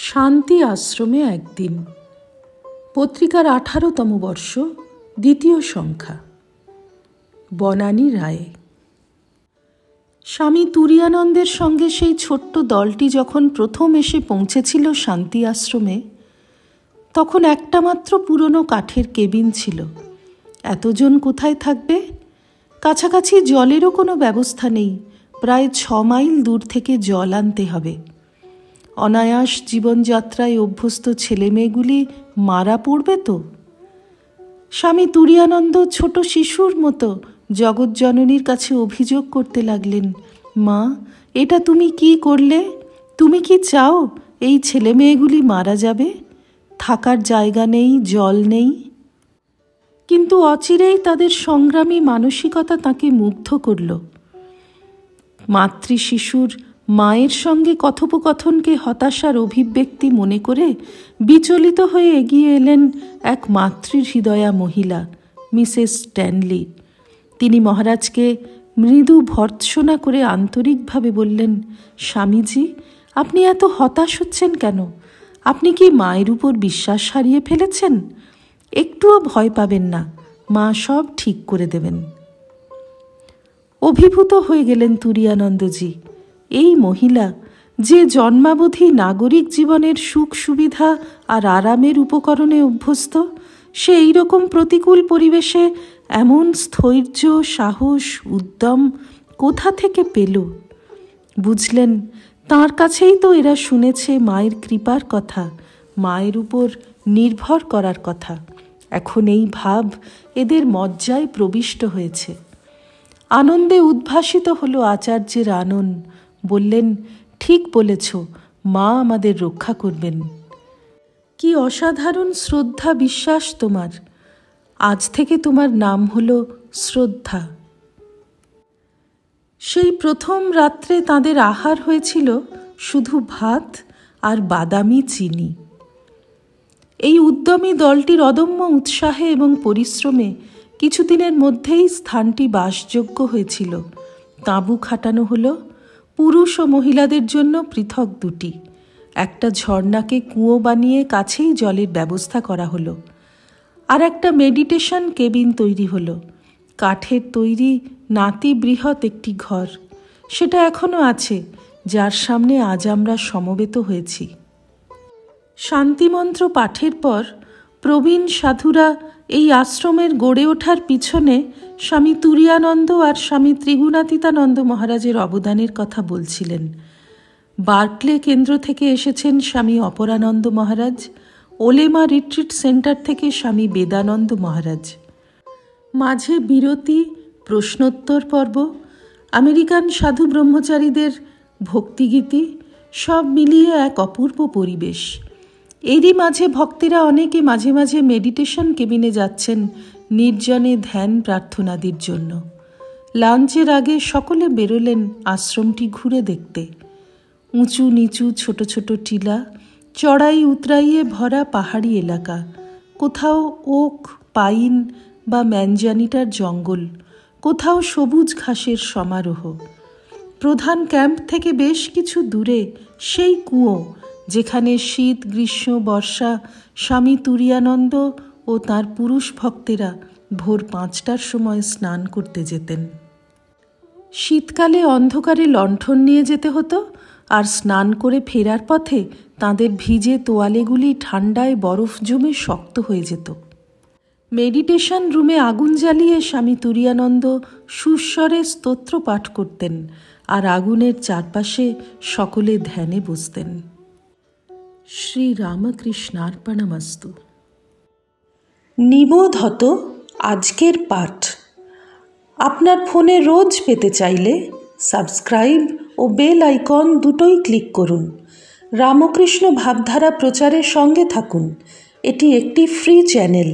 শান্তি আশ্রমে একদিন। পত্রিকার 18তম বর্ষ, দ্বিতীয় সংখ্যা। বনানী রায়। স্বামী তুরীয়ানন্দের সঙ্গে সেই ছোট্ট দলটি যখন প্রথম এসে পৌঁছেছিল শান্তি আশ্রমে, তখন একটা মাত্র পুরনো কাঠের কেবিন ছিল। এতজন কোথায় থাকবে? কাছাকাছি জলেরও কোনো ব্যবস্থা নেই। প্রায় 6 মাইল দূর থেকে জল আনতে হবে। অনায়াস জীবনযাত্রায় অভ্যস্ত ছেলেমেয়েগুলি মারা পড়বে তো। স্বামী তুরীয়ানন্দ ছোট শিশুর মতো জগৎজননীর কাছে অভিযোগ করতে লাগলেন, মা, এটা তুমি কি করলে? তুমি কি চাও এই ছেলেমেয়েগুলি মারা যাবে? থাকার জায়গা নেই, জল নেই। কিন্তু অচিরেই তাদের সংগ্রামী মানসিকতা তাকে মুগ্ধ করল। মাতৃ শিশুর মায়ের সঙ্গে কথোপকথনকে হতাশার অভিব্যক্তি মনে করে বিচলিত হয়ে এগিয়ে এলেন এক মাতৃহৃদয়া মহিলা, মিসেস স্ট্যানলি। তিনি মহারাজকে মৃদু ভর্ৎসনা করে আন্তরিকভাবে বললেন, স্বামীজি, আপনি এত হতাশ হচ্ছেন কেন? আপনি কি মায়ের উপর বিশ্বাস হারিয়ে ফেলেছেন? একটুও ভয় পাবেন না, মা সব ঠিক করে দেবেন। অভিভূত হয়ে গেলেন তুরীয়ানন্দজি। এই মহিলা, যে জন্মাবধি নাগরিক জীবনের সুখ সুবিধা আর আরামের উপকরণে অভ্যস্ত, সে এইরকম প্রতিকূল পরিবেশে এমন স্থৈর্য, সাহস, উদ্যম কোথা থেকে পেল? বুঝলেন, তাঁর কাছেই তো এরা শুনেছে মায়ের কৃপার কথা, মায়ের উপর নির্ভর করার কথা। এখন এই ভাব এদের মজ্জায় প্রবিষ্ট হয়েছে। আনন্দে উদ্ভাসিত হলো আচার্যের আনন। বললেন, ঠিক বলেছ, মা আমাদের রক্ষা করবেন। কি অসাধারণ শ্রদ্ধা বিশ্বাস তোমার! আজ থেকে তোমার নাম হলো শ্রদ্ধা। সেই প্রথম রাত্রে তাদের আহার হয়েছিল শুধু ভাত আর বাদামি চিনি। এই উদ্যমী দলটির অদম্য উৎসাহে এবং পরিশ্রমে কিছুদিনের মধ্যেই স্থানটি বাসযোগ্য হয়েছিল। তাঁবু খাটানো হলো, পুরুষ ও মহিলাদের জন্য পৃথক 2টি। একটা ঝর্ণাকে কুঁয়ো বানিয়ে কাছেই জলের ব্যবস্থা করা হলো। আর একটা মেডিটেশন কেবিন তৈরি হলো। কাঠের তৈরি নাতি বৃহৎ একটি ঘর, সেটা এখনও আছে, যার সামনে আজ আমরা সমবেত হয়েছি। শান্তিমন্ত্র পাঠের পর প্রবীণ সাধুরা এই আশ্রমের গড়ে ওঠার পিছনে স্বামী তুরীয়ানন্দ আর স্বামী ত্রিগুণাতীতানন্দ মহারাজের অবদানের কথা বলছিলেন। বার্কলে কেন্দ্র থেকে এসেছেন স্বামী অপরানন্দ মহারাজ, ওলেমা রিট্রিট সেন্টার থেকে স্বামী বেদানন্দ মহারাজ। মাঝে বিরতি, প্রশ্নোত্তর পর্ব, আমেরিকান সাধু ব্রহ্মচারীদের ভক্তিগীতি, সব মিলিয়ে এক অপূর্ব পরিবেশ। এরই মাঝে ভক্তেরা অনেকে মাঝে মাঝে মেডিটেশন কেবিনে যাচ্ছেন নির্জনে ধ্যান প্রার্থনাদির জন্য। লাঞ্চের আগে সকলে বেরোলেন আশ্রমটি ঘুরে দেখতে। উঁচু নিচু ছোট ছোট টিলা, চড়াই উতরাইয়ে ভরা পাহাড়ি এলাকা, কোথাও ওক, পাইন বা ম্যানজানিটার জঙ্গল, কোথাও সবুজ ঘাসের সমারোহ। প্রধান ক্যাম্প থেকে বেশ কিছু দূরে সেই কুঁয়ো, যেখানে শীত, গ্রীষ্ম, বর্ষা স্বামী তুরীয়ানন্দ ও তাঁর পুরুষ ভক্তেরা ভোর 5টার সময় স্নান করতে যেতেন। শীতকালে অন্ধকারে লণ্ঠন নিয়ে যেতে হতো, আর স্নান করে ফেরার পথে তাঁদের ভিজে তোয়ালেগুলি ঠান্ডায় বরফ জমে শক্ত হয়ে যেত। মেডিটেশন রুমে আগুন জ্বালিয়ে স্বামী তুরীয়ানন্দ সুস্বরে স্তোত্র পাঠ করতেন, আর আগুনের চারপাশে সকলে ধ্যানে বসতেন। শ্রী রামকৃষ্ণার্পণমস্তু। নিবোধত আজকের পাঠ আপনার ফোনে রোজ পেতে চাইলে সাবস্ক্রাইব ও বেল আইকন দুটোই ক্লিক করুন। রামকৃষ্ণ ভাবধারা প্রচারের সঙ্গে থাকুন। এটি একটি ফ্রি চ্যানেল।